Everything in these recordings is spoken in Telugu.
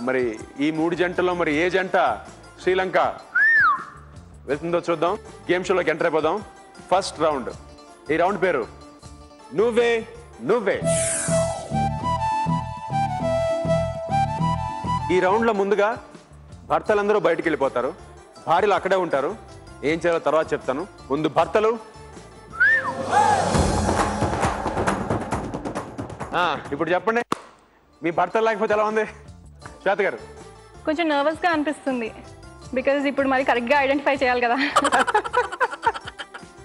మరి ఈ 3 జంటల్లో మరి ఏ జంట శ్రీలంక వెళ్తుందో చూద్దాం. గేమ్ షోలోకి ఎంటర్ అయిపోదాం. First round. ఈ రౌండ్ పేరు నువ్వే నువ్వే. ఈ రౌండ్ లో ముందుగా భర్తలందరూ బయటికి వెళ్ళిపోతారు, భార్యలు అక్కడే ఉంటారు. ఏం చేయాలో తర్వాత చెప్తాను. ముందు భర్తలు. ఇప్పుడు చెప్పండి, మీ భర్తలు లేకపోతే ఎలా ఉంది శ్వేత గారు? కొంచెం నర్వస్ గా అనిపిస్తుంది, బికాజ్ ఇప్పుడు మరి కరెక్ట్ గా ఐడెంటిఫై చేయాలి కదా.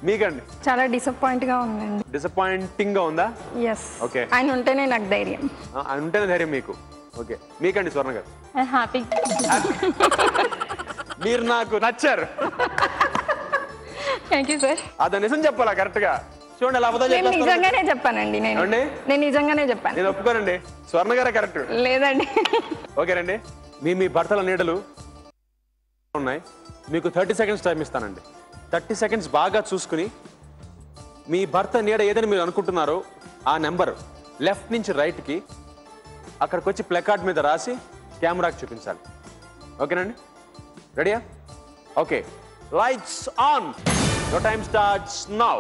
మీకండి? చాలా డిసప్పాయింట్ గా ఉందండి. డిసప్పాయింటింగ్ గా ఉందా? ఎస్. ఓకే. ఆయన ఉంటేనే నాకు ధైర్యం. ఆయన ఉంటేనే ధైర్యం మీకు. ఓకే. మీకండి స్వర్ణ గారు? హ్యాపీ. మీరు నాకు నచ్చారు. Thank you sir. అదే నిజం చెప్పాలా కరెక్ట్ గా? చూడండి అలా అబద్ధం చెప్పేస్తారు. నిజంగానే చెప్పానండి. నేను నిజంగానే చెప్పాను. నేను ఒప్పుకోనండి. స్వర్ణ గారే కరెక్ట్. లేదండి. ఓకేనండి. మీ భర్తల నీడలు ఉన్నాయి. మీకు 30 సెకండ్స్ టైం ఇస్తానండి. 30 సెకండ్స్ బాగా చూసుకుని మీ భర్త నీడ ఏదని మీరు అనుకుంటున్నారో ఆ నెంబర్ లెఫ్ట్ నుంచి రైట్ కి అక్కడికి వచ్చి ప్లకార్డ్ మీద రాసి కెమెరాకి చూపించాలి. ఓకేనండి? రెడీయా? Okay. Lights on. Your time starts now.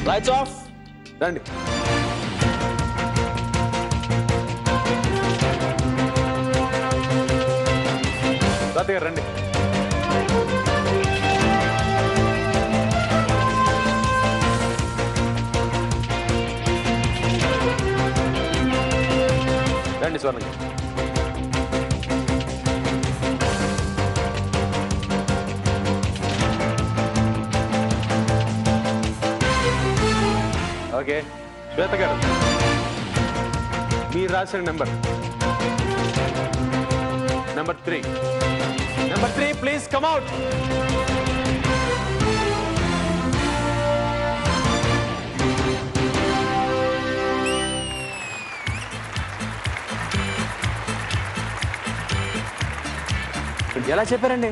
Lights off. రండి. రాతి గారు రండి. రండి స్వర్ణ గారు. ఓకే. శ్వేత గారు, మీరు రాసిన number 3. Number 3 please come out. ఎలా చెప్పారండి?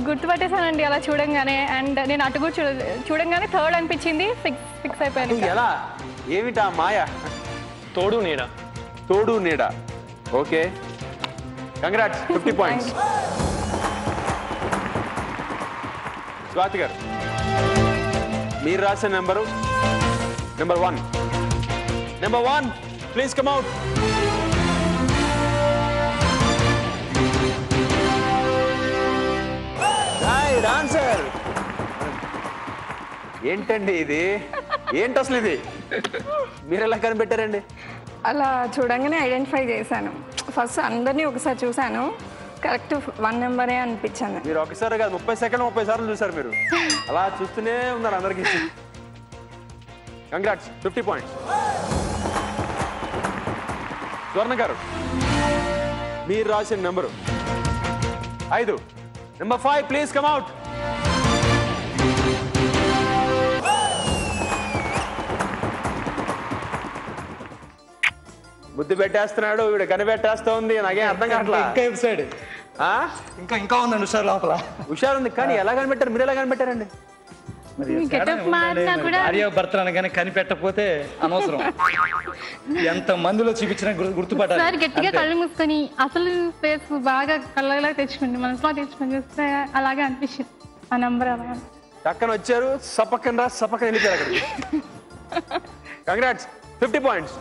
గుర్తుపట్టేశానండి అలా చూడంగానే. అండ్ నేను అటు కూడా చూడంగానే 3rd అనిపించింది. ఫిక్స్ అయిపోయాను. ఎలా? ఏమిటా మాయ? తోడు నీడ. తోడు నీడ. ఓకే. కంగ్రాట్స్. 50 పాయింట్స్. స్వాతి గారు, మీరు రాసిన number number 1. Number 1 please come out. Answer. ఏంటండి ఇది? ఏంటి అసలు ఇది? మీరు ఎలా కనిపెట్టారండి? అలా చూడంగానే ఐడెంటిఫై చేశాను. ఫస్ట్ అందరినీ ఒకసారి చూశాను, కరెక్ట్ 1 నెంబరే అనిపించాను. మీరు ఒకసారి కాదు 30 సెకండ్ 30 సార్లు చూసారు. మీరు అలా చూస్తూనే ఉన్నారు అందరికి. కంగ్రాట్స్. 50 పాయింట్స్. స్వర్ణ గారు, మీరు రాసిన number 5. Number 5 please come out. బుద్ధి పెట్టేస్తున్నాడు, వీడు కనిపెట్టేస్తోంది. నాకేం అర్థం కావట్లేదు. ఇంకా ఉందండి హుషారు లోపల. హుషారు ఉంది కానీ ఎలా కనిపెట్టారు? మీరు ఎలా కనిపెట్టారండి? భర్తలు అనగానే కనిపెట్టకపోతే అనవసరం. ఎంత మందిలో చూపించినా గుర్తుపట్టాలి. గట్టిగా కళ్ళు మూసుకొని అసలు ఫేస్ బాగా కళ్ళలా తెచ్చుకోండి, మనసులో తెచ్చుకొని చూస్తే అలాగే అనిపించింది ఆ నంబర్. అలా పక్కన వచ్చారు, సపక్కన వెళ్ళిపోయారు అక్కడికి. కంగ్రాట్స్. 50 పాయింట్స్.